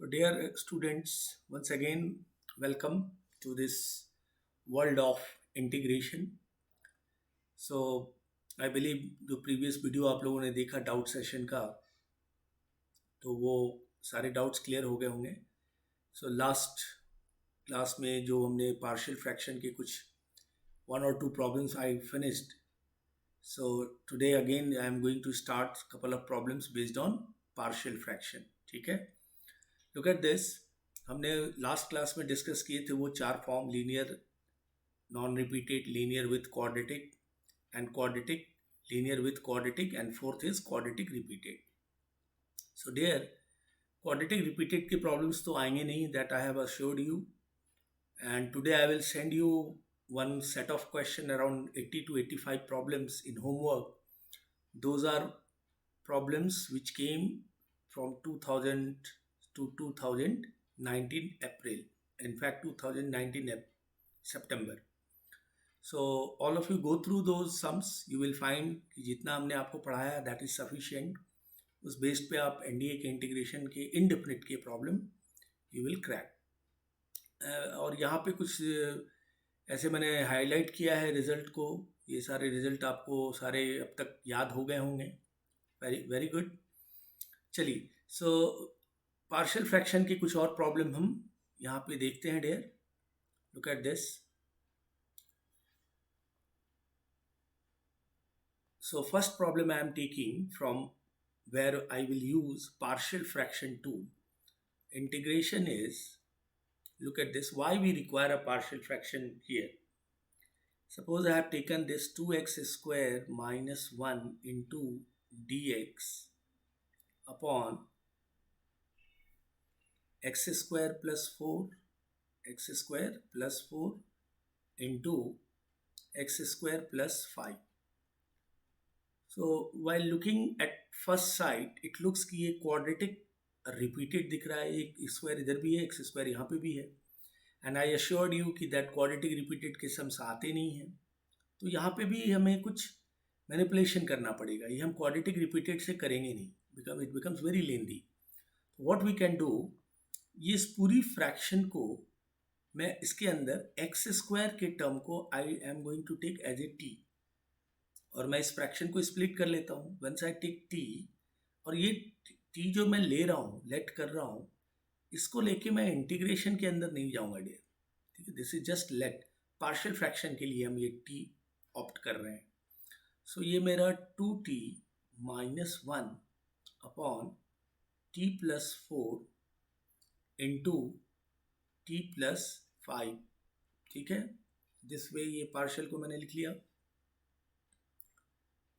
So, dear students, once again, welcome to this world of integration. So, I believe जो previous video आप लोगों ने देखा doubt session का, तो वो सारे डाउट्स क्लियर हो गए होंगे. सो लास्ट क्लास में जो हमने पार्शियल फ्रैक्शन के कुछ वन और two problems I finished. So today again I am going to start couple of problems based on partial fraction. ठीक है, लुक एट दिस. हमने लास्ट क्लास में डिस्कस किए थे वो चार form: linear, non repeated, linear with quadratic and quadratic, linear with quadratic, and fourth is quadratic repeated. So dear, quadratic repeated के problems तो आएंगे नहीं, that I have assured you. And today I will send you one set of question around 80 to 85 problems in homework. Those are problems which came from 2000 to 2019 April. In fact, 2019 September. So all of you go through those sums. You will find कि जितना हमने आपको पढ़ाया that is sufficient. उस base पे आप NDA के integration के इनडेफिनिट के प्रॉब्लम यू विल क्रैक. और यहाँ पे कुछ ऐसे मैंने हाईलाइट किया है रिजल्ट को. ये सारे रिजल्ट आपको सारे अब तक याद हो गए होंगे. Very very good. चलिए, सो पार्शियल फ्रैक्शन की कुछ और प्रॉब्लम हम यहाँ पे देखते हैं. Dear, look at this. So first problem I am taking from where I will use partial fraction tool. Integration is, look at this, why we require a partial fraction here. Suppose I have taken this 2x square minus 1 into dx upon x square plus 4, x square plus 4 into x square plus 5. So while looking at first sight, it looks कि ये quadratic repeated दिख रहा है. एक square इधर भी है, एक स्क्वायर यहाँ पे भी है. एंड आई अश्योर्ड यू कि दैट क्वाड्रेटिक रिपीटेड के सम्स आते नहीं हैं. तो यहाँ पे भी हमें कुछ मैनिपुलेशन करना पड़ेगा. ये हम क्वाड्रेटिक रिपीटेड से करेंगे नहीं, because it becomes very lengthy. What we can do, ये इस पूरी फ्रैक्शन को मैं इसके अंदर एक्स स्क्वायर के टर्म को I am going to take as a t, और मैं इस फ्रैक्शन को स्प्लिट कर लेता हूँ. वंस आई टेक टी, और ये टी जो मैं ले रहा हूँ, लेट कर रहा हूँ, इसको लेके मैं इंटीग्रेशन के अंदर नहीं जाऊँगा डियर. ठीक है, this is just let. Partial fraction के लिए हम ये टी ऑप्ट कर रहे हैं. सो ये मेरा 2t minus 1 upon T plus 4 into t plus 5. ठीक है, दिस वे ये पार्शियल को मैंने लिख लिया.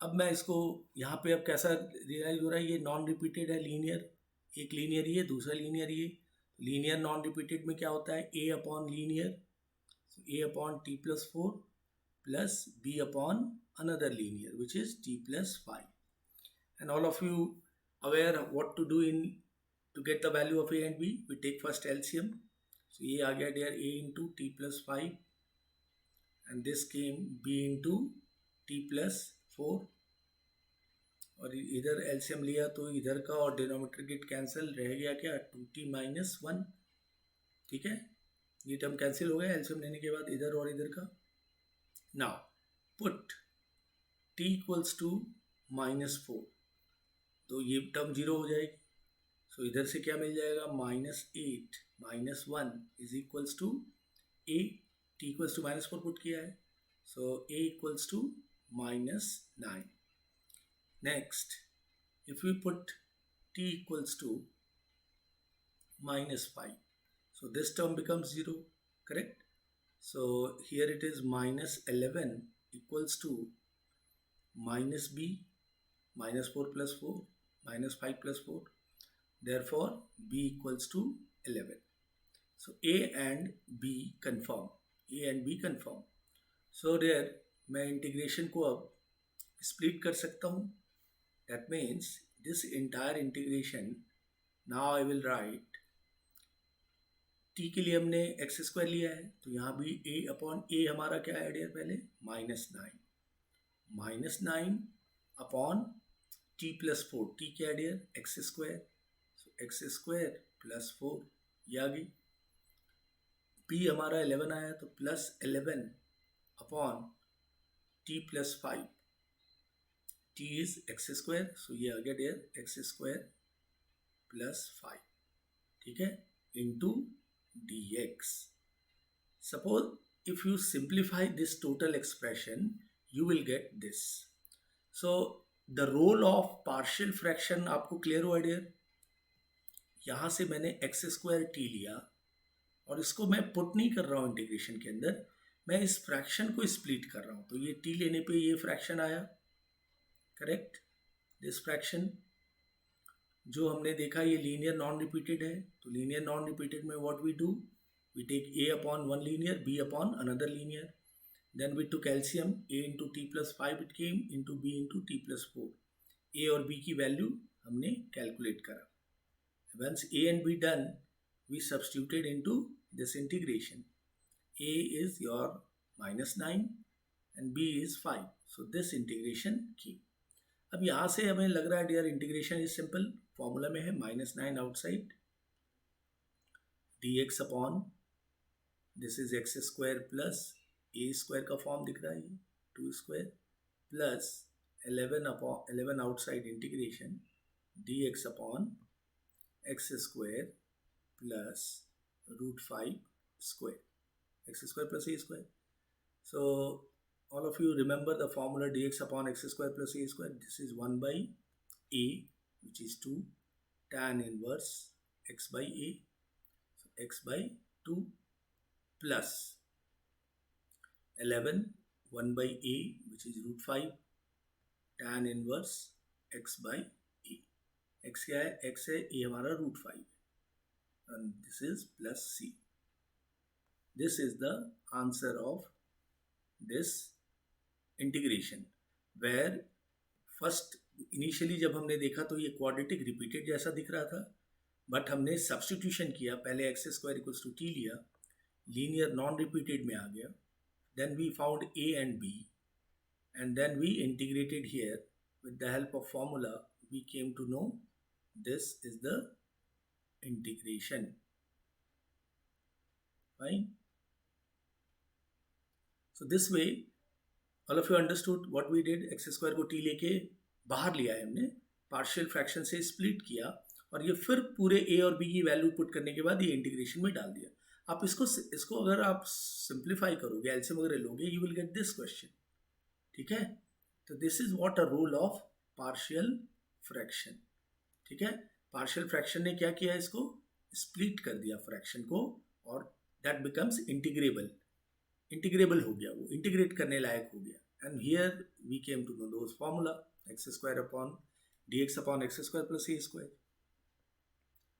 अब मैं इसको यहाँ पे अब कैसा रियलाइज हो रहा है, ये नॉन रिपीटेड है, लीनियर. एक लीनियर ये, दूसरा लीनियर ये. लीनियर नॉन रिपीटेड में क्या होता है, A upon linear, A upon T plus 4 plus B upon another linear which is t plus 5. And all of you aware what to do in to get the value of a and b. We take first LCM. So ये आ गया dear a into t plus 5 and this came b into t plus 4. और इधर LCM लिया तो इधर का और डिनोमिनेटर गेट कैंसिल, रह गया क्या 2t माइनस 1. ठीक है, ये टर्म कैंसिल हो गया LCM लेने के बाद इधर और इधर का. Now put t equals to minus 4, तो ये टर्म जीरो हो जाएगी. सो इधर से क्या मिल जाएगा, minus 8 minus 1 is equals to a. t equals to minus 4 put किया है, so a equals to minus 9. Next, if we put t equals to minus 5, so this term becomes 0, correct? So here it is minus 11 equals to minus b, minus 4 plus 4, minus 5 plus 4. Therefore b equals to 11. So a and b confirm, a and b confirm. So there मैं integration को अब split कर सकता हूँ. That means this entire integration, now I will write t के लिए हमने x square लिया है, तो यहाँ भी a अपॉन a हमारा क्या है डियर, पहले माइनस 9, अपॉन टी प्लस 4. टी क्या है dear, X square. So x square plus 4, ये आ गई। p हमारा 11 आया तो plus 11 upon t plus 5, t is x square, so ये आ गया डियर एक्स स्क्वायर प्लस 5, ठीक है, into d x. Suppose if you simplify this total expression you will get this. So the role of partial fraction आपको clear हुआ dear. यहाँ से मैंने एक्स स्क्वायर टी लिया और इसको मैं पुट नहीं कर रहा हूँ इंटीग्रेशन के अंदर, मैं इस फ्रैक्शन को स्प्लिट कर रहा हूँ, तो ये टी लेने पे ये फ्रैक्शन आया, करेक्ट। दिस फ्रैक्शन जो हमने देखा ये लीनियर नॉन रिपीटेड है, तो लीनियर नॉन रिपीटेड में what we do, we take a upon one linear, b upon another linear, then we took LCM, a into t plus 5 it came into b into t plus 4, a और b की value हमने calculate करा। Once a and b done, we substituted into this integration. A is your -9 and b is 5. So this integration came. अब यहाँ से हमें लग रहा है dear integration is simple, formula में है -9 outside dx upon this is x square plus A square का फॉर्म दिख रहा है ये 2 square plus 11 outside integration dx upon x square plus √5 square, x square plus A square. So all of you remember the formula dx upon x square plus a square. This is 1 by a, which is 2 tan inverse x by a, so x by 2 plus 11 1 by a, which is √5 tan inverse x by a. x क्या है, x है, a हमारा √5 and this is plus c. This is the answer of this integration, where first initially जब हमने देखा तो ये quadratic repeated जैसा दिख रहा था, बट हमने सब्स्टिट्यूशन किया, पहले x square equals to t लिया, लीनियर नॉन रिपीटेड में आ गया, then we found a and b and then we integrated here with the help of formula we came to know this is the integration, fine. So this way all of you understood what we did, x square को t लेके बाहर लिया है हमने, partial fraction से split किया और ये फिर पूरे ए और बी की वैल्यू पुट करने के बाद ये इंटीग्रेशन में डाल दिया। आप इसको अगर आप सिंप्लीफाई करोगे, एलसीएम वगैरह लोगे, you will get this question, ठीक है। तो this is what a role of partial fraction, ठीक है। पार्शियल फ्रैक्शन ने क्या किया, इसको स्प्लिट कर दिया फ्रैक्शन को और दैट बिकम्स इंटीग्रेबल हो गया, वो इंटीग्रेट करने लायक हो गया। And here we came to know those formula X square upon dx upon x square plus A square,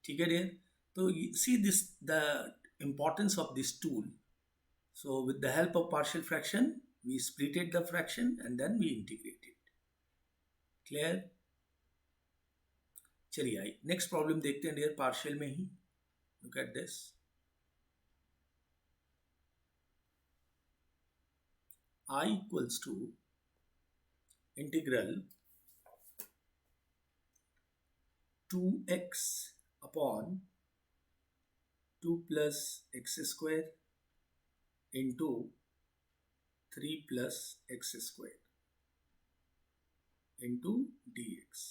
ठीक है डियर। तो see this the importance of this tool. So with the help of partial fraction we splitted the fraction and then we integrated, clear. चलिए आई next problem देखते हैं dear, partial में ही। Look at this, I equals to integral 2x upon 2 plus x square into 3 plus x square into dx.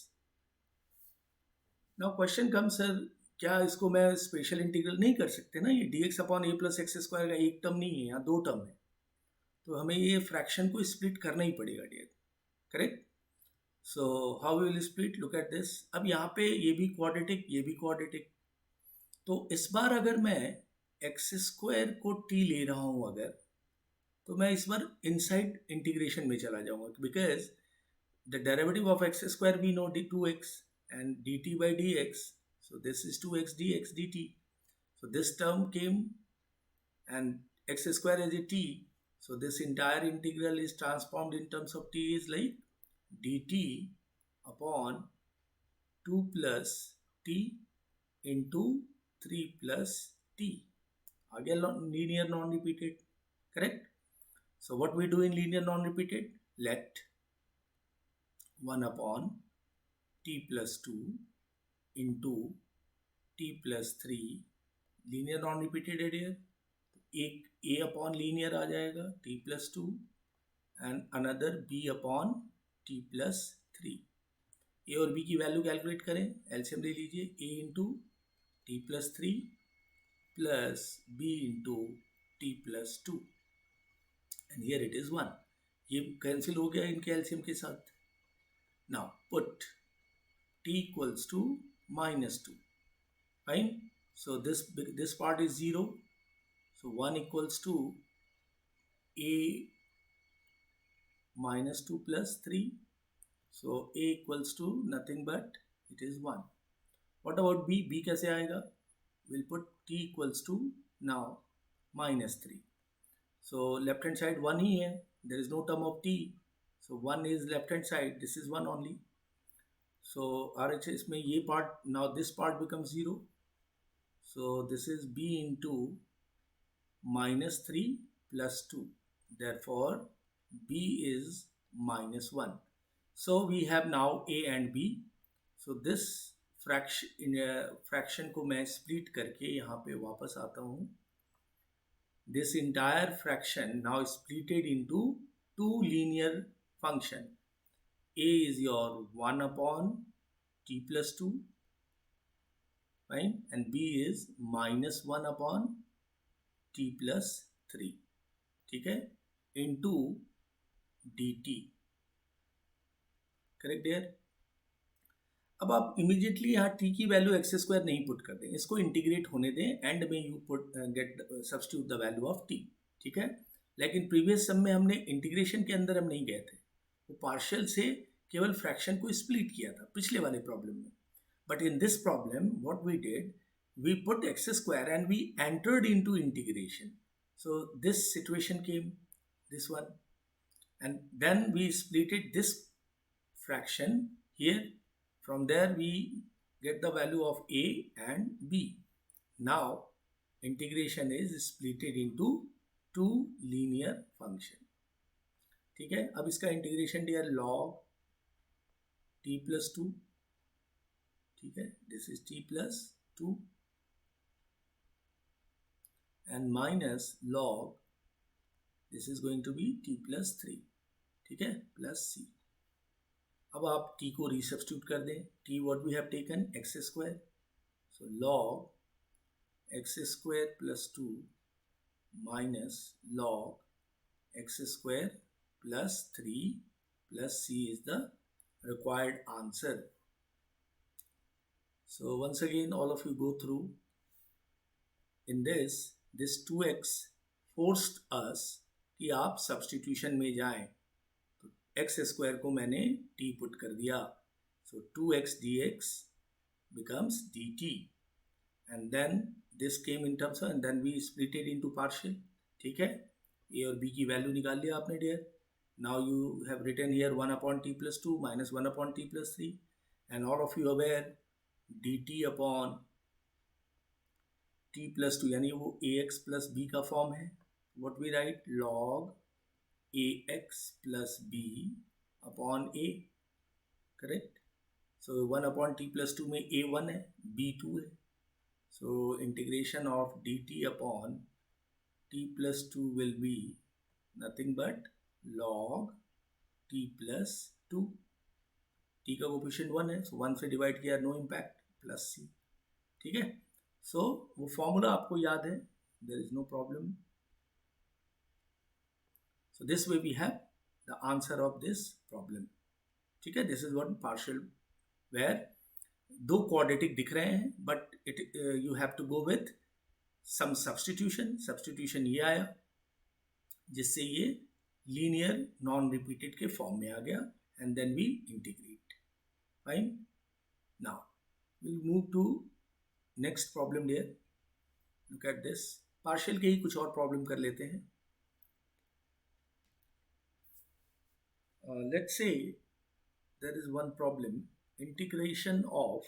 Now question comes, sir, क्या इसको मैं special integral नहीं कर सकते ना, ये dx upon a plus x square का एक टर्म नहीं है, यहाँ दो टर्म है, तो हमें ये फ्रैक्शन को स्प्लिट करना ही पड़ेगा dear, correct. So how will split, look at this. अब यहाँ पे ये भी क्वाड्रेटिक, ये भी क्वाड्रेटिक, तो इस बार अगर मैं एक्स स्क्वायर को टी ले रहा हूँ अगर, तो मैं इस बार इनसाइड इंटीग्रेशन में चला जाऊँगा, because the derivative of x square we know 2x and dt by dx, so this is 2x dx dt, so this term came and x square is a t. So this entire integral is transformed in terms of t is like dt upon 2 plus t into 3 plus t. Again linear non-repeated, correct? So what we do in linear non-repeated? Let 1 upon t plus 2 into t plus 3 linear non repeated है dear, एक a upon linear आ जाएगा t plus 2 and another b upon t plus 3। ए और B की value calculate करें, LCM ले लीजिए, a into t plus 3 plus b into t plus 2 and here it is 1। ये cancel हो गया इनके एलसीएम के साथ। Now put t equals to -2, fine. So this part is 0, so 1 equals to a -2 plus 3, so a equals to nothing but it is 1. What about b? b कैसे आएगा? We'll put t equals to now -3. So left hand side 1 ही है, there is no term of t, so 1 is left hand side, this is 1 only. So RHS में ये part, now this part becomes 0, so this is b into -3 plus 2, therefore b is -1. So we have now a and b. So this fraction को मैं split करके यहाँ पे वापस आता हूँ। This entire fraction now splitted into two linear function. a is your 1 upon t plus 2, fine, and b is -1 upon t plus 3, ठीक है, into dt, करेक्ट देयर। अब आप इमीडिएटली यहाँ t की वैल्यू एक्स स्क्वायर नहीं put कर दें, इसको इंटीग्रेट होने दें, एंड में you put get substitute the value of t, ठीक है। लेकिन प्रीवियस सम में हमने इंटीग्रेशन के अंदर हम नहीं गए थे, वो पार्शियल से केवल फ्रैक्शन को स्प्लिट किया था पिछले वाले प्रॉब्लम में। But in this problem what we did, we put x square and we entered into integration, so this situation came, this one, and then we splitted this fraction here. From there we get the value of a and b. Now integration is splitted into two linear function, ठीक है। अब इसका integration dear log t plus 2, ठीक है, this is t plus 2 and minus log this is going to be t plus 3, ठीक है, plus c। अब आप t को रीसब्स्टिट्यूट कर दें, t what we have taken x square, so log x square plus 2 minus log x square plus 3 plus c is the required answer. So once again all of you go through. In this 2x forced us कि आप substitution में जाएं, x square को मैंने t put कर दिया, सो 2x dx becomes dt and then this came in terms of, and then we split it into partial, ठीक है। a और b की वैल्यू निकाल लिया आपने dear. Now you have written here 1 upon t plus 2 minus 1 upon t plus 3 and all of you aware dt upon t plus 2 यानी वो ax plus b का फॉर्म है। what we write, log ax plus b upon a, correct। so 1 upon t plus 2 में a 1 है, b 2 है, so integration of dt upon t plus 2 will be nothing but log t plus 2, t का coefficient 1 है, so 1 से divide किया, no impact, plus c, ठीक है। so वो फॉर्मूला आपको याद है, there is no problem. So this way we have the answer of this problem, ठीक है। this is one partial where दो quadratic दिख रहे हैं, but it you have to go with some substitution ये आया जिससे ये linear non repeated के फॉर्म में आ गया, and then we integrate, fine। now we'll move to next problem here, look at this, partial के ही कुछ और problem कर लेते हैं। let's say there is one problem, integration of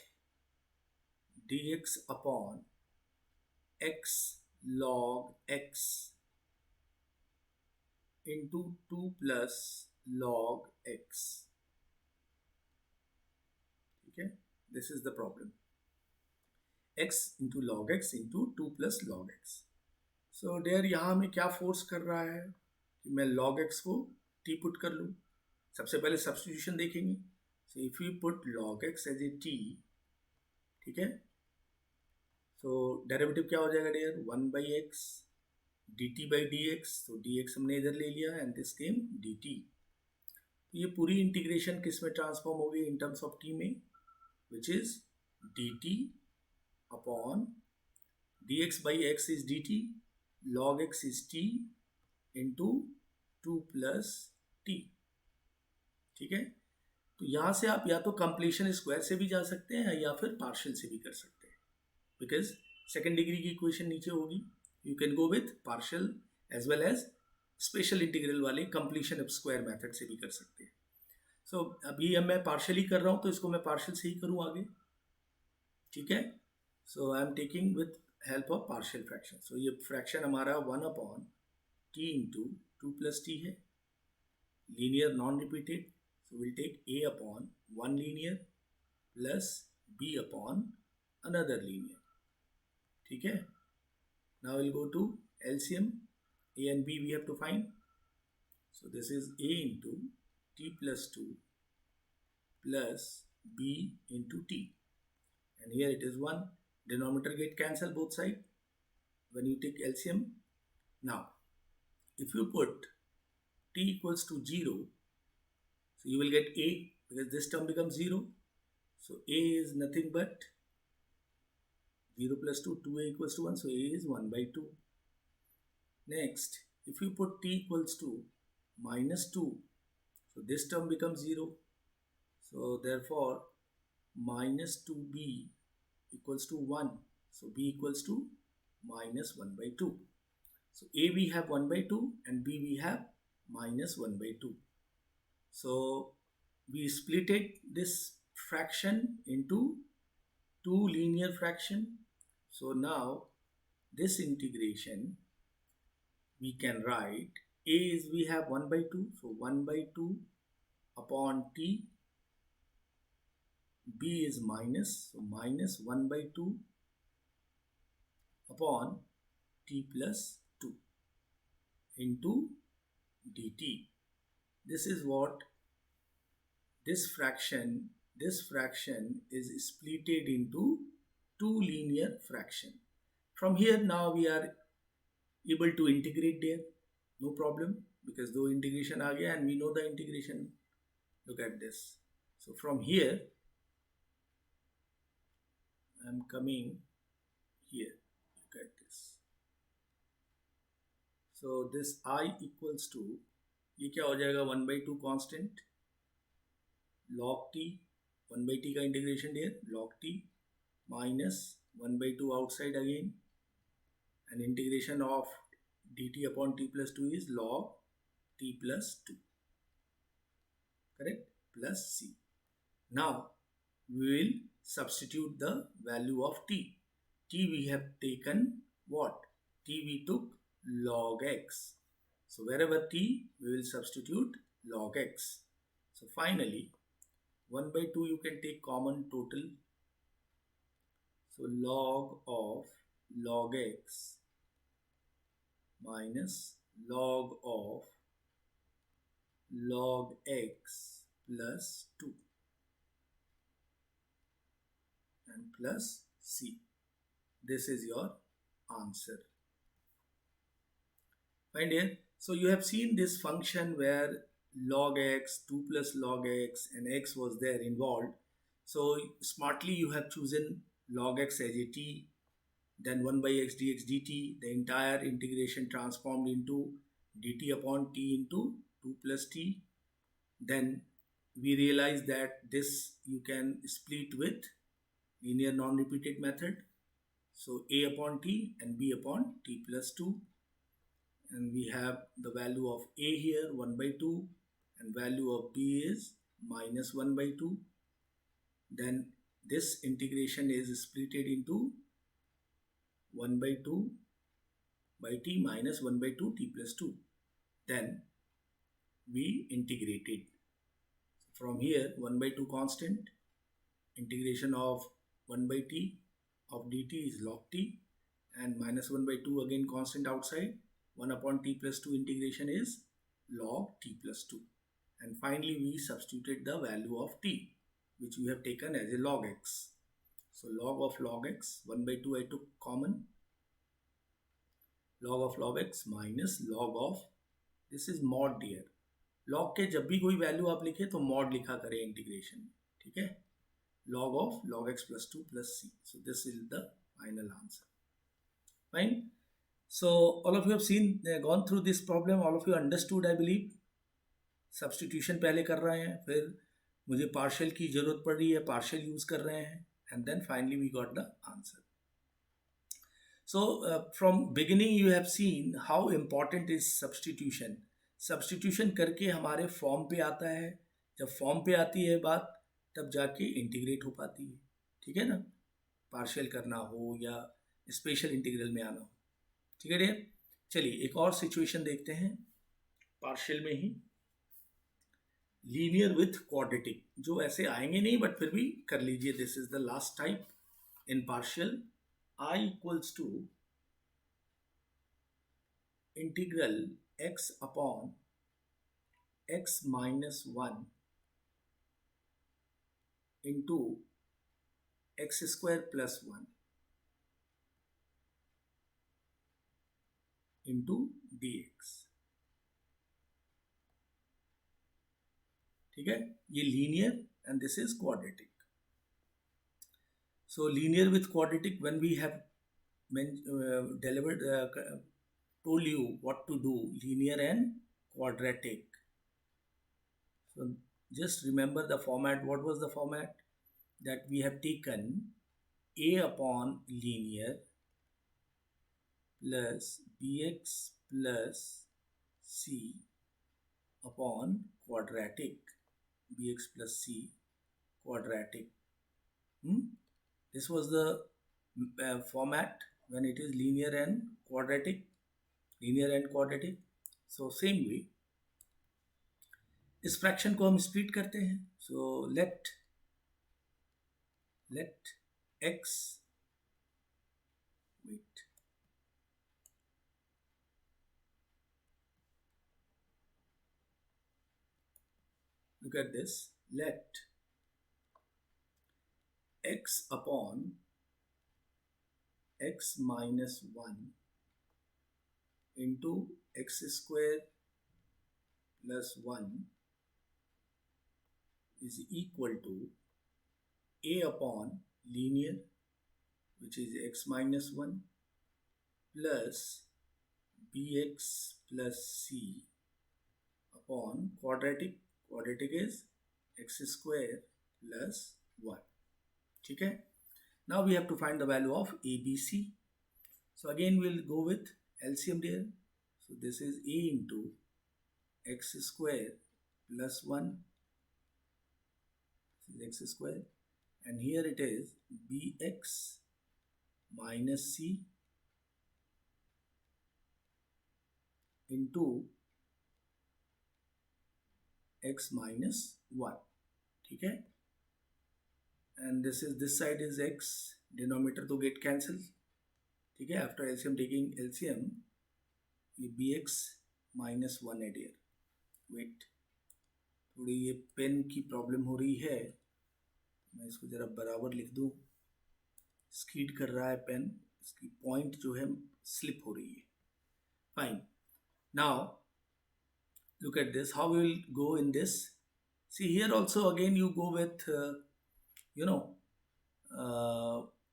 dx upon x log x into 2 plus log x, ठीक है, this is the problem। x into log x into 2 plus log x. So dare यहाँ हमें क्या force कर रहा है कि मैं log x को t पुट कर लूँ. सबसे पहले सब्स्टिट्यूशन देखेंगे. So if you put log x as a t, ठीक है, सो डेरिवेटिव क्या हो जाएगा डेयर, 1/x dt/dx. तो dx हमने इधर ले लिया एंड दिस केम dt. ये पूरी इंटीग्रेशन किस में ट्रांसफॉर्म हो गई इन टर्म्स ऑफ t में, which is dt upon dx/x is dt, log x is t into 2 plus t. ठीक है, तो यहां से आप या तो कंप्लीशन स्क्वायर से भी जा सकते हैं या फिर पार्शियल से भी कर सकते हैं, बिकॉज सेकेंड डिग्री की इक्वेशन नीचे होगी. You can go with partial as well as special integral वाले कंप्लीशन ऑफ स्क्वायर मेथड से भी कर सकते हैं. सो अभी अब मैं पार्शियली कर रहा हूं तो इसको मैं पार्शियल से ही करूं आगे. ठीक है, so I am taking with help of partial fraction. So ये फ्रैक्शन हमारा 1/t इंटू 2 plus t है, linear non repeated. So will take a upon 1 linear plus b upon another linear. ठीक है, now we'll go to LCM. A and b we have to find. So this is a into t plus 2 plus b into t, and here it is 1. Denominator get cancel both side when you take LCM. Now if you put t equals to 0, so you will get a, because this term becomes 0. So a is nothing but 0 plus 2, 2a equals to 1, so a is 1/2. Next, if you put t equals to minus 2, so this term becomes 0. So therefore minus 2b equals to 1. So b equals to minus 1/2. So a we have 1/2 and b we have minus 1/2. So we splitted this fraction into two linear fraction. So now this integration we can write, a is we have 1/2, so 1/2 upon t. B is minus, so minus 1/2 upon t plus 2 into dt. This is what this fraction is splitted into two linear fraction. From here now we are able to integrate there, no problem, because though integration aa gaya and we know the integration. Look at this. So from here I am coming here, look at this. So this I equals to, ये क्या हो जाएगा, 1/2 constant log t, 1/t का integration dear log t minus 1/2 outside again, and integration of dt upon t plus 2 is log t plus 2, correct, plus c. Now we will substitute the value of t. T we have taken what? T we took log x. So wherever t we will substitute log x. So finally 1/2 you can take common total. So log of log x minus log of log x plus 2 and plus c. This is your answer. Fine here. So you have seen this function where log x, 2 plus log x and x was there involved. So smartly you have chosen log x as a t, then 1/x dx dt, the entire integration transformed into dt upon t into 2 plus t. Then we realize that this you can split with linear non-repeated method. So a upon t and b upon t plus 2, and we have the value of a here 1/2 and value of b is minus 1/2. Then this integration is splitted into 1/2 by t minus 1/2 t plus 2. Then we integrated. From here 1/2 constant, integration of 1/t of dt is log t, and minus 1 by 2 again constant outside, 1 upon t plus 2 integration is log t plus 2. And finally we substituted the value of t, which we have taken as a log x. So log of log x, 1 by 2 I took common, log of log x minus log of, this is mod dear, log के जब भी कोई value आप लिखे तो mod लिखा करें integration, ठीक है, log of log x plus 2 plus c. So this is the final answer. Fine. So all of you have seen, gone through this problem, all of you understood I believe. Substitution पहले कर रहे हैं, फिर मुझे partial की ज़रूरत पड़ रही है, पार्शियल यूज़ कर रहे हैं, and then finally we got the answer. So from beginning you have seen how important is substitution. Substitution करके हमारे फॉर्म पे आता है, जब फॉर्म पे आती है बात तब जाके इंटीग्रेट हो पाती है, ठीक है ना, पार्शियल करना हो या स्पेशल इंटीग्रल में आना हो, ठीक है डियर. चलिए एक और सिचुएशन देखते हैं पार्शियल में ही, लीनियर विथ क्वाड्रेटिक, जो ऐसे आएंगे नहीं बट फिर भी कर लीजिए. This is the last type in partial. I equals to integral x upon x minus 1 into x square plus 1 into d x. ठीक है, ये linear and this is quadratic. So linear with quadratic, when we have delivered told you what to do, linear and quadratic. So just remember the format. What was the format? That we have taken a upon linear plus bx plus c upon quadratic, bx plus c quadratic. This was the format when it is linear and quadratic. So same way इस fraction को हम split करते हैं. So let x, wait, look at this, let x upon x minus 1 into x square plus 1 is equal to a upon linear, which is x minus 1, plus bx plus c upon quadratic. Quadratic is x square plus 1. ठीक है. Now we have to find the value of ABC. So again we'll go with LCM there. So this is a into x square plus 1, this is x square, and here it is bx minus c into x minus 1. ठीक है, and this side is x, denominator तो get cancel. ठीक है, after LCM taking LCM, ये bx minus 1 है dear. Wait, थोड़ी ये pen की प्रॉब्लम हो रही है, मैं इसको ज़रा बराबर लिख दूँ. स्कीड कर रहा है पेन, इसकी पॉइंट जो है स्लिप हो रही है. Fine. Now look at this, how we will go in this. See here also again you go with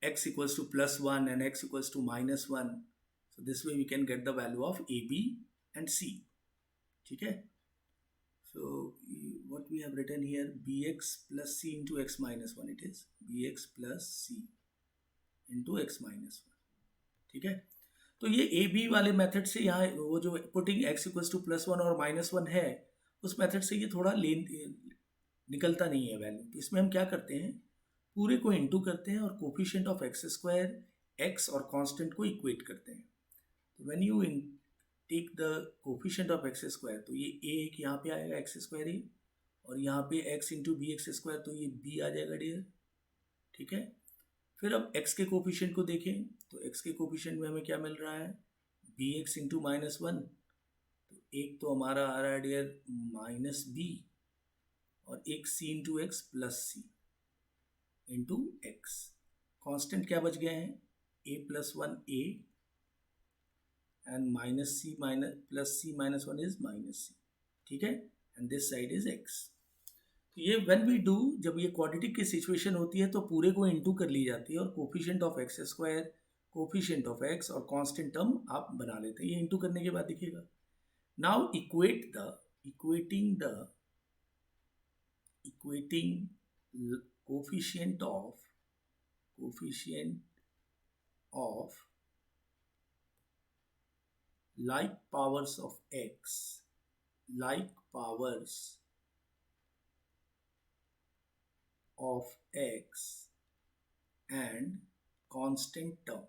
x equals to plus 1 and x equals to minus 1. So this way we can get the value of a, b and c. ठीक है. So what we have written here, bx plus c into x minus 1, it is bx plus c into x minus 1. ठीक है. तो ये A B वाले method से यहाँ वो जो putting x equals two plus 1 और माइनस 1 है, उस मेथड से ये थोड़ा निकलता नहीं है वैल्यू. तो इसमें हम क्या करते हैं, पूरे को इनटू करते हैं और coefficient of x square, x और कांस्टेंट को इक्वेट करते हैं. तो when you take the coefficient of x square, तो ये ए एक यहाँ पे आएगा एक्स स्क्वायर ए, और यहाँ पे x into b x square, तो ये बी आ जाएगा डियर. ठीक है. फिर अब x के कोफिशिएंट को देखें तो x के कोफिशिएंट में हमें क्या मिल रहा है, बी एक्स इंटू -1, तो एक तो हमारा आ रहा है डियर -b, और एक c इंटू एक्स प्लस सी इंटू एक्स। कॉन्स्टेंट क्या बच गए हैं, a+1 a and -c+c-1 is -c, ठीक है, and this side is x। तो ये व्हेन वी डू, जब ये क्वाड्रेटिक की सिचुएशन होती है तो पूरे को इनटू कर ली जाती है और coefficient of x square, coefficient of x और कांस्टेंट टर्म आप बना लेते हैं। ये इनटू करने के बाद दिखेगा। Now equating coefficient of like powers of x and constant term।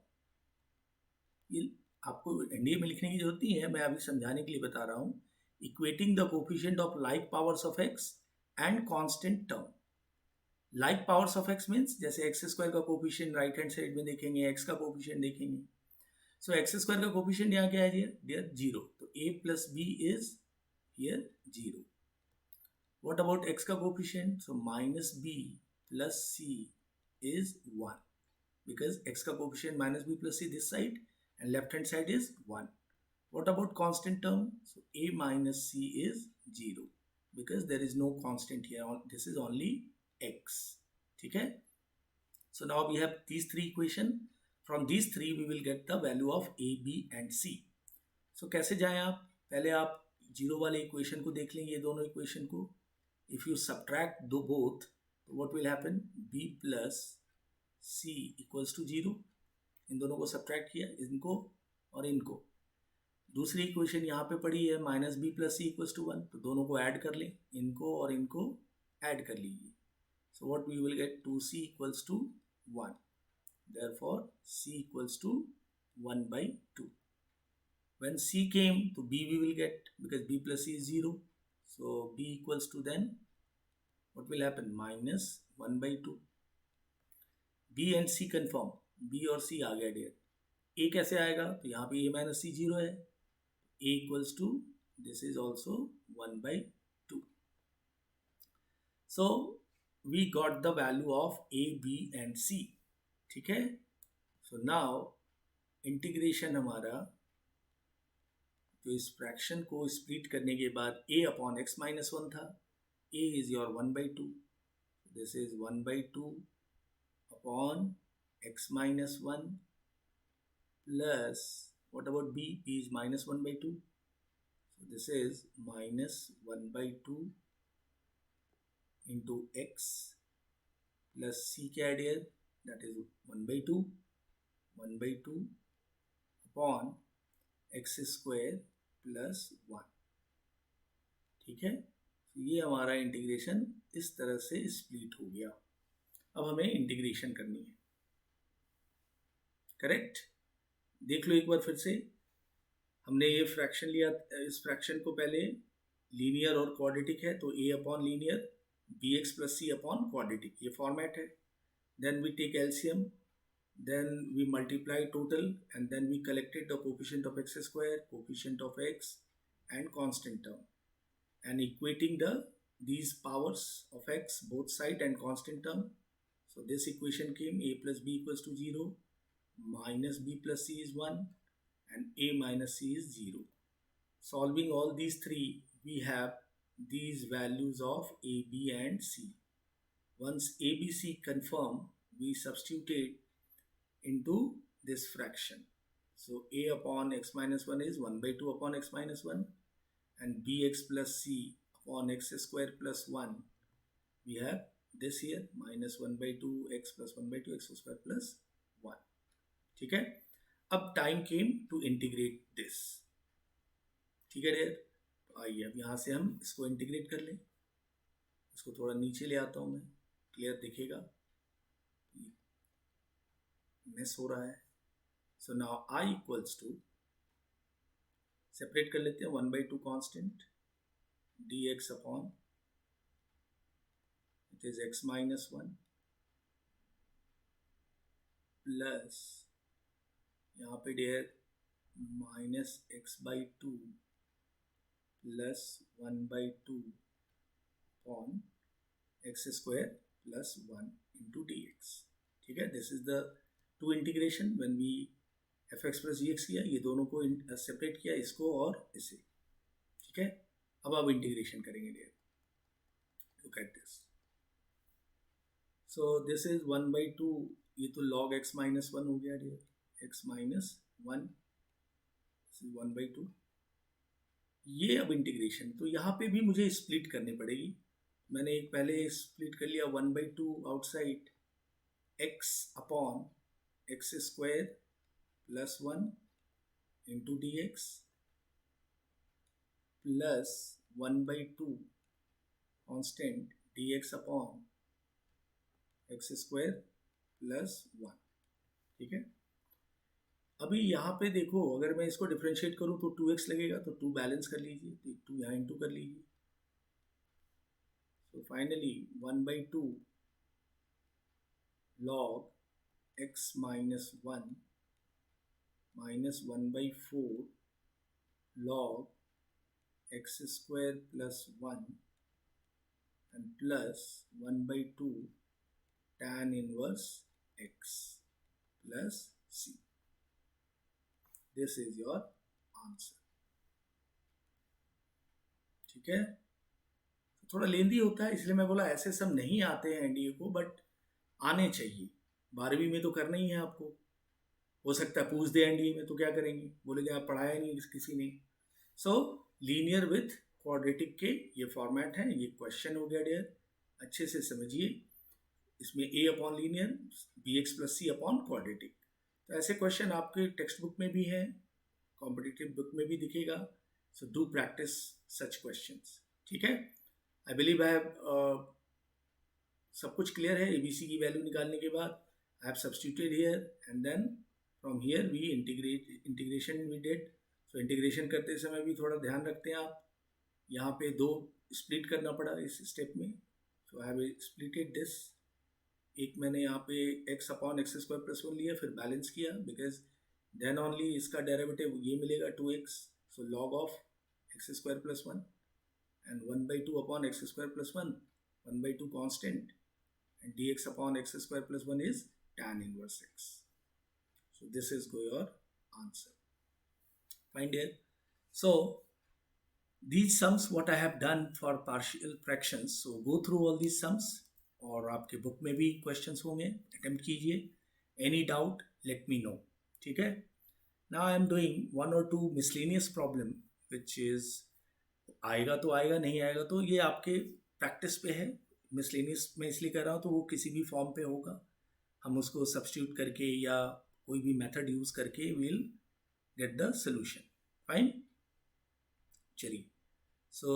ये आपको एनडीए में लिखने की जरूरत नहीं है, मैं अभी समझाने के लिए बता रहा हूँ। Equating the coefficient of like powers of x and constant term. Like powers of x means जैसे एक्स स्क्वायर का कोफिशिएंट राइट हैंड साइड में देखेंगे, एक्स का कोफिशिएंट देखेंगे। सो एक्स स्क्वायर का कोफिशिएंट यहाँ क्या है डियर 0, तो a plus b is here 0। What about x का coefficient, so -b plus c is 1 because x का coefficient -b plus c this side and left hand side is 1. What about constant term, so a minus c is 0 because there is no constant here, this is only x, ठीक है। So now we have these three equation, from these three we will get the value of a, b and c. So कैसे जाएं आप, पहले आप zero वाले equation को देख लेंगे, ये दोनों इक्वेशन को। इफ यू सब्ट्रैक्ट दो बोथ, तो what will happen, b plus c equals to 0। इन दोनों को सब्ट्रैक्ट किया, इनको और इनको। दूसरी इक्वेशन यहाँ पे पड़ी है -b plus c equals to 1, तो दोनों को ऐड कर लें, इनको और इनको ऐड कर लीजिए। So what we will get, 2c equals to 1, therefore c equals to 1/2. When c came to b, we will get, because b plus c is 0, so b equals to, then what will happen, -1/2. b and c confirm, b और c आ गया dear. a कैसे आएगा, तो यहाँ पे a minus सी 0 है, a equals to, this is also 1/2. So we got the value of a, b and c, ठीक है। सो नाउ इंटीग्रेशन हमारा, तो इस फ्रैक्शन को स्प्लिट करने के बाद a अपॉन x माइनस 1 था, a is your 1/2, this is 1/2 upon x minus 1 plus what about b, b is -1/2, so this is -1/2 into x plus c क्या है dear, that is 1/2 upon x square plus 1, ठीक है। तो ये हमारा integration इस तरह से स्प्लिट हो गया। अब हमें इंटीग्रेशन करनी है, करेक्ट। देख लो एक बार फिर से, हमने ये फ्रैक्शन लिया, इस फ्रैक्शन को पहले लीनियर और क्वाड्रेटिक है, तो a upon linear bx plus c upon quadratic, ये फॉर्मेट है। Then we take LCM, then we multiply total, and then we collected the coefficient of x square, coefficient of x and constant term, and equating these powers of x both side and constant term. So this equation came, a plus b equals to 0, minus b plus c is 1 and a minus c is 0. Solving all these three, we have these values of a, b and c. Once a, b, c confirm, we substitute into this fraction. So a upon x minus 1 is 1/2 upon x minus 1, and bx plus c upon x square plus 1, we have this here, -1/2 x plus 1/2 x square plus 1, ठीक है। अब time came to integrate this, ठीक है dear. तो आइए अब यहाँ से हम इसको इंटीग्रेट कर लें। इसको थोड़ा नीचे ले आता हूँ मैं, क्लियर दिखेगा, मिस हो रहा है। So now i equals to, separate कर लेते हैं, 1/2 constant dx upon, it is x minus 1 plus यहाँ पे dear -x/2 plus 1/2 upon x² plus 1 into dx. ठीक है, this is the two integration when we fx plus gx किया, ये दोनों को सेपरेट किया, इसको और इसे. ठीक है, अब इंटीग्रेशन करेंगे dear. Look at this. So this is 1/2, ये तो log x माइनस 1 हो गया dear, x minus 1, this is 1/2. ये अब इंटीग्रेशन, तो यहाँ पे भी मुझे स्प्लिट करनी पड़ेगी. मैंने एक पहले स्प्लिट कर लिया 1/2 outside, x upon x² plus 1 into dx plus 1/2 constant dx upon x² plus 1. ठीक है, अभी यहाँ पे देखो, अगर मैं इसको डिफ्रेंशिएट करूँ तो 2x लगेगा, तो 2 बैलेंस कर लीजिए, तो 2 यहाँ इंटू कर लीजिए. So finally 1/2 log x minus 1 minus 1/4 log x² plus 1 and plus 1/2 tan inverse x plus c. This is your answer. ठीक है, थोड़ा लेंदी होता है, इसलिए मैं बोला ऐसे सब नहीं आते हैं एनडीए को, बट आने चाहिए. 12वीं में तो करना ही है आपको. हो सकता है पूछ दे एनडीए में, तो क्या करेंगे, बोलेंगे आप पढ़ाया नहीं किसी ने. सो लीनियर विथ क्वाड्रेटिक के ये फॉर्मेट है, ये क्वेश्चन हो गया डियर, अच्छे से समझिए. इसमें a upon linear, bx plus c upon quadratic. तो ऐसे क्वेश्चन आपके टेक्स्ट बुक में भी है, कॉम्पिटिटिव बुक में भी दिखेगा. So do practice such questions. ठीक है, आई बिलीव आई हैव सब कुछ क्लियर है. एबीसी की वैल्यू निकालने के बाद I have substituted here and then from here we integration we did. So integration करते समय भी थोड़ा ध्यान रखते हैं आप, यहाँ पे 2 स्प्लिट करना पड़ा इस स्टेप में. सो आई हैव स्प्लिटेड दिस. एक मैंने यहाँ पे x अपॉन x² प्लस 1 लिया, फिर बैलेंस किया, बिकॉज देन ओनली इसका डेरिवेटिव ये मिलेगा 2x. So log of x² plus 1 and 1/2 upon x² plus 1, 1/2 constant, and dx upon x² plus 1 is tan inverse x. So this is your answer. Fine dear. So these sums what I have done for partial fractions. So go through all these sums, और आपके book में भी questions होंगे, attempt कीजिए. Any doubt let me no. ठीक है, now I am doing 1 or 2 miscellaneous problem which is, आएगा तो आएगा, नहीं आएगा तो ये आपके प्रैक्टिस पे है. मिसलेनियस में इसलिए कर रहा हूँ तो वो किसी भी फॉर्म पे होगा, हम उसको सब्स्टिट्यूट करके या कोई भी मेथड यूज करके will get the solution. Fine, चलिए. So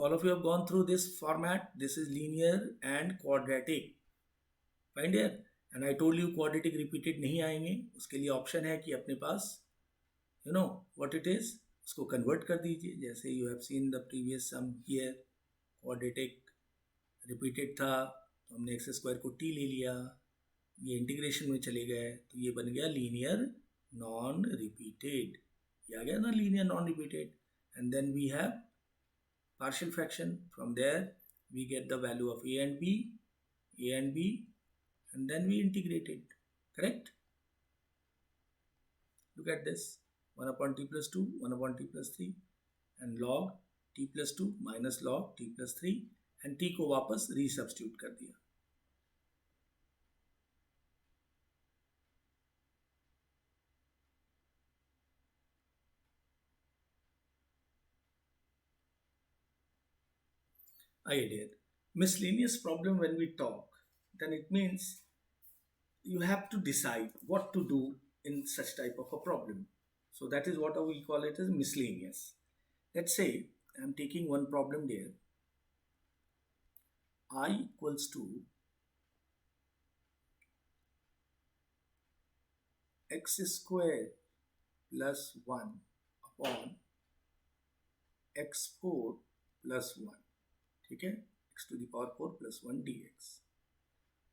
all of you have gone through this format. This is linear and quadratic. Find here. And I told you quadratic repeated नहीं आएंगे, उसके लिए ऑप्शन है कि अपने पास you know what it is, उसको convert कर दीजिए. जैसे you have seen the previous sum here, quadratic repeated था तो हमने x² को t ले लिया, ये इंटीग्रेशन में चले गए तो ये बन गया लीनियर नॉन रिपीटेड. ये आ गया ना linear non repeated. And then we have partial fraction. From there we get the value of a and b, and then we integrate it. Correct? Look at this, 1 upon t plus 2, 1 upon t plus 3, and log t plus 2 minus log t plus 3, and t को वापस resubstitute कर दिया. Idea. Miscellaneous problem, when we talk, then it means you have to decide what to do in such type of a problem. So that is what we call it as miscellaneous. Let's say I am taking one problem there. I equals to x² plus 1 upon x4 plus 1. ठीक है, x to the power 4 plus 1 dx.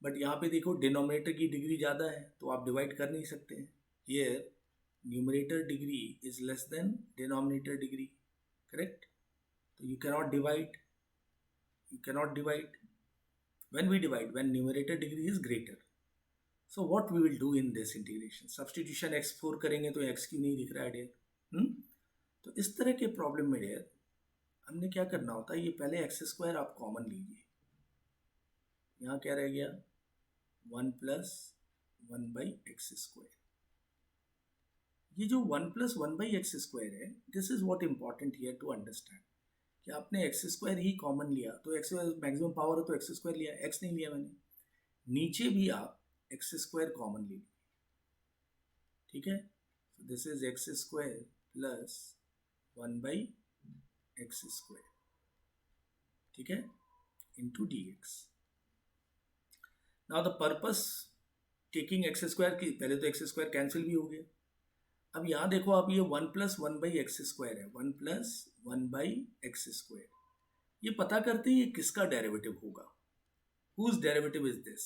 But यहाँ पे देखो denominator की degree ज़्यादा है तो आप डिवाइड कर नहीं सकते हैं. Here numerator degree is less than denominator degree. Correct. तो you cannot divide. You cannot divide. When we divide, when numerator degree is greater. So what we will do in this integration? Substitution x4 करेंगे तो x क्यों नहीं दिख रहा है dear. तो इस तरह के प्रॉब्लम में डियर हमने क्या करना होता है, ये पहले एक्स स्क्वायर आप कॉमन लीजिए. यहाँ क्या रह गया, 1 प्लस 1/x². ये जो 1 प्लस 1/x² है, this is what important here to understand कि आपने x² ही कॉमन लिया तो x मैक्सिमम पावर है तो x² लिया, x नहीं लिया मैंने. नीचे भी आप x² कॉमन ले लीजिए. ठीक है. सो this is x² plus 1/x². ठीक है, into dx. Now the purpose taking x² की, पहले तो x² कैंसिल भी हो गया. अब यहाँ देखो आप, ये 1 प्लस 1/x² है, 1 प्लस 1/x². ये पता करते हैं ये किसका डेरिवेटिव होगा. Whose derivative is this.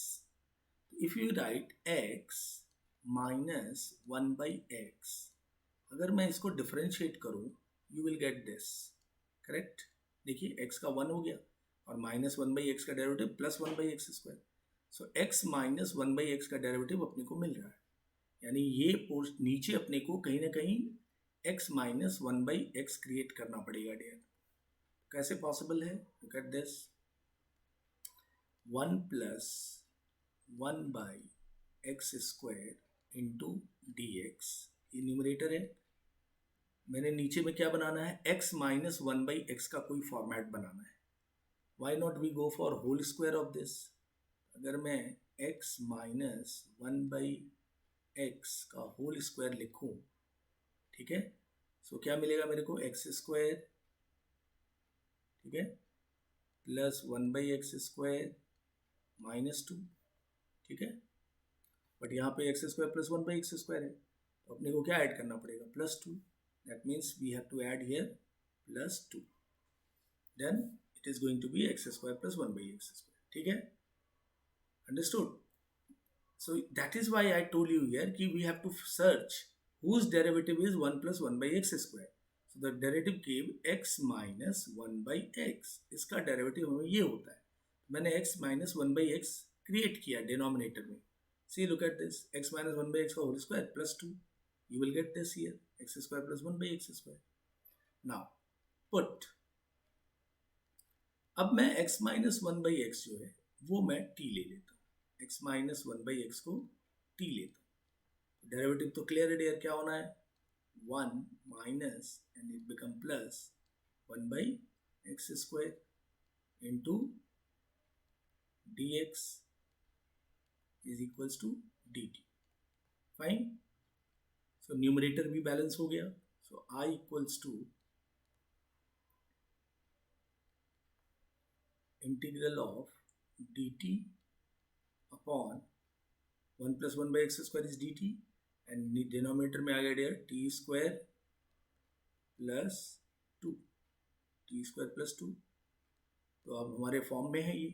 If you write x minus 1/x, अगर मैं इसको डिफरेंशिएट करूँ you will get this. Correct. देखिए x का 1 हो गया और माइनस 1/x का डेरिवेटिव प्लस 1/x². सो x माइनस 1/x का डेरिवेटिव अपने को मिल रहा है. यानी ये पोस्ट नीचे अपने को कहीं ना कहीं x माइनस 1/x क्रिएट करना पड़ेगा डियर. कैसे पॉसिबल है, look at this. 1 plus 1/x² into dx, ये न्यूमरेटर है. मैंने नीचे में क्या बनाना है, x माइनस 1/x का कोई फॉर्मेट बनाना है. Why not we go for whole square of this. अगर मैं x माइनस 1/x का होल स्क्वायर लिखूं, ठीक है, सो क्या मिलेगा मेरे को, x², ठीक है, प्लस 1/x² माइनस 2. ठीक है. बट यहाँ पे x² प्लस 1/x² है तो अपने को क्या ऐड करना पड़ेगा, +2. That means we have to add here +2. Then it is going to be x² plus 1/x². ठीक है, understood. So that is why I told you here कि we have to search whose derivative is 1 plus 1/x². So the derivative came x minus 1/x. इसका derivative हमें ये होता है. मैंने x minus 1/x create किया डिनोमिनेटर में. See, look at this, x minus 1/x का whole square plus 2. You will get this here, x² plus 1/x². Now put. अब मैं x minus 1/x जो है वो मैं t ले लेता हूँ. x माइनस 1/x को t लेता हूँ. डेरिवेटिव तो क्लियर है डियर, क्या होना है, 1 minus and it become plus 1/x² into dx is equals to dt. Fine. So numerator भी बैलेंस हो गया. So I equals to integral of dt upon 1 plus 1/x² is dt and denominator में आ गया dear t² plus 2. t² plus 2. तो अब हमारे form में है, ये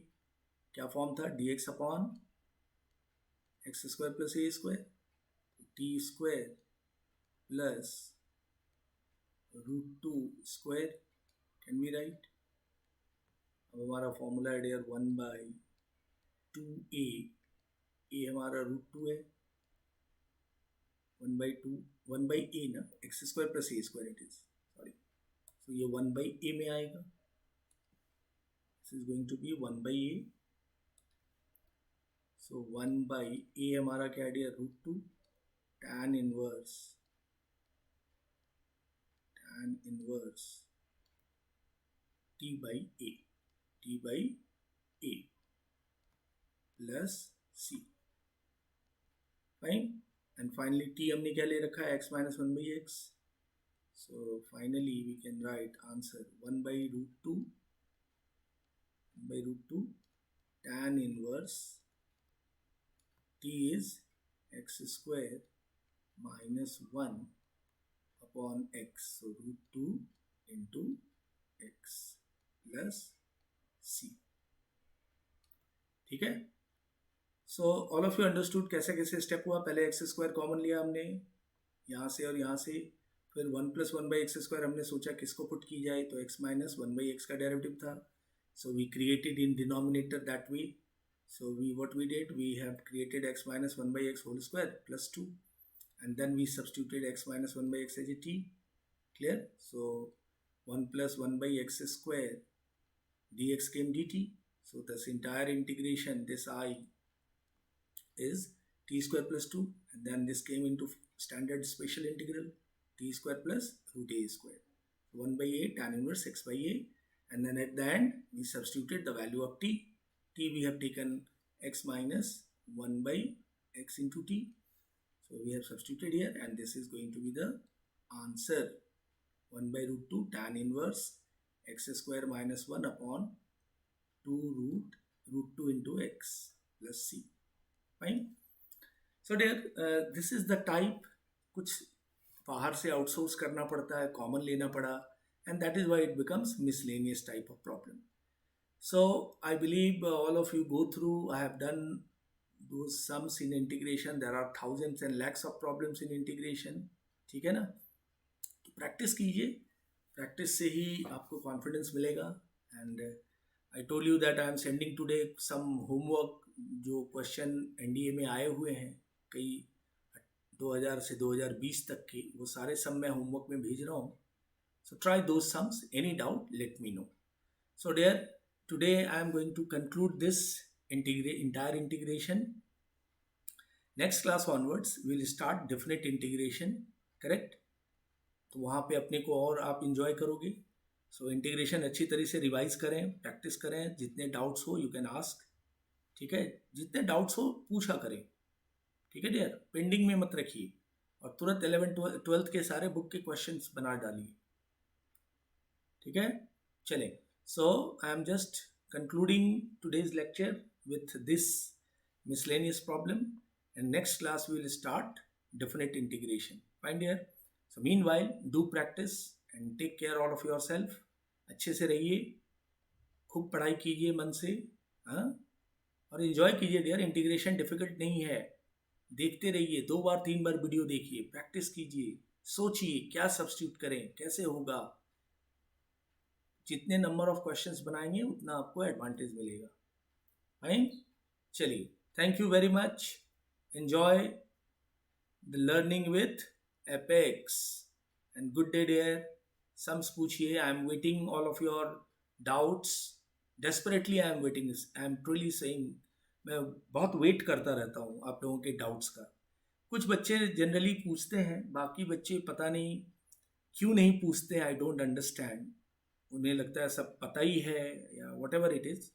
क्या फॉर्म था, dx upon x² plus a². t² plus √2² can be right. अब हमारा फॉर्मूला है डियर 1/2a. a हमारा √2 है, 1/a ना, x² plus a² it is, sorry. So ये 1/a में आएगा. This is going to be 1/a. So 1/a हमारा क्या है dear, √2 tan inverse t/a plus c. Fine. And finally t हमने क्या ले रखा है, x minus 1/x. So finally we can write answer 1/√2 tan inverse t is x² minus 1 upon x. So √2 into x plus c. ठीक है. So all of you understood कैसे कैसे step हुआ. पहले एक्स स्क्वायर कॉमन लिया हमने यहाँ से और यहाँ से. फिर 1+1/x² हमने सोचा किसको पुट की जाए, तो x माइनस 1/x का डेरिवेटिव था. So we created in denominator that way. So what we did, we have created x minus 1/x whole square plus 2, and then we substituted x minus 1/x as a t. Clear? So 1 plus 1/x square dx came dt. So this entire integration, this I is t square plus 2, and then this came into standard special integral t square plus root a square. 1/a tan inverse x by a, and then at the end we substituted the value of t. T we have taken x minus 1/x into t. So we have substituted here, and this is going to be the answer. 1/√2 tan inverse x square minus 1 upon 2 root 2 into x plus c. Fine. So dear, this is the type. कुछ बाहर से outsource करना पड़ता है, common लेना पड़ा, and that is why it becomes miscellaneous type of problem. So I believe all of you go through. I have done those sums in integration. There are thousands and lakhs of problems in integration. ठीक है ना? तो practice कीजिए. Practice से ही आपको confidence मिलेगा. And I told you that I am sending today some homework. जो question NDA में आए हुए हैं कई 2000 से 2020 तक के, वो सारे सम मैं होमवर्क में भेज रहा हूँ. So try those sums. Any doubt let me know. So dear, today I am going to conclude this entire integration. Next class onwards we will start definite integration. Correct? तो वहाँ पे अपने को और आप enjoy करोगे. So integration अच्छी तरह से रिवाइज करें, प्रैक्टिस करें. जितने डाउट्स हो यू कैन आस्क. ठीक है? जितने डाउट्स हो पूछा करें. ठीक है डियर? पेंडिंग में मत रखिए, और तुरंत 11th-12th के सारे बुक के क्वेश्चंस बना डालिए. ठीक है? चलें. So I am just concluding today's lecture with this miscellaneous problem, and next class we will start definite integration. Fine dear? So meanwhile do practice and take care all of yourself. अच्छे से रहिए, खूब पढ़ाई कीजिए मन से, हाँ, और enjoy कीजिए डियर. इंटीग्रेशन डिफिकल्ट नहीं है. देखते रहिए, 2 बार 3 बार वीडियो देखिए, प्रैक्टिस कीजिए, सोचिए क्या सब्स्टिट्यूट करें, कैसे होगा. जितने नंबर ऑफ क्वेश्चंस बनाएंगे उतना आपको एडवांटेज मिलेगा. फाइन. चलिए, thank you very much. Enjoy the learning with Apex and good day dear. Sums पूछिए. I am waiting all of your doubts. Desperately I am waiting. I am truly saying, मैं बहुत wait करता रहता हूँ आप लोगों के डाउट्स का. कुछ बच्चे जनरली पूछते हैं, बाकी बच्चे पता नहीं क्यों नहीं पूछते. I don't understand. उन्हें लगता है सब पता ही है या whatever it is.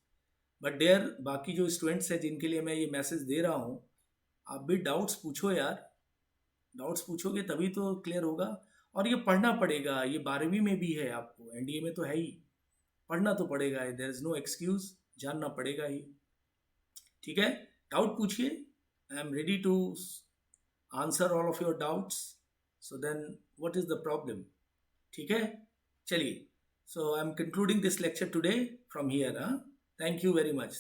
But there बाकी जो स्टूडेंट्स हैं जिनके लिए मैं ये मैसेज दे रहा हूँ, आप भी डाउट्स पूछो यार. डाउट्स पूछोगे तभी तो क्लियर होगा. और ये पढ़ना पड़ेगा. ये 12वीं में भी है, आपको एनडीए में तो है ही. पढ़ना तो पड़ेगा. There is no excuse. जानना पड़ेगा ही. ठीक है? डाउट पूछिए. I am ready to answer all of your doubts. So then what is the problem? ठीक है? चलिए. So I am concluding this lecture today from here. Thank you very much.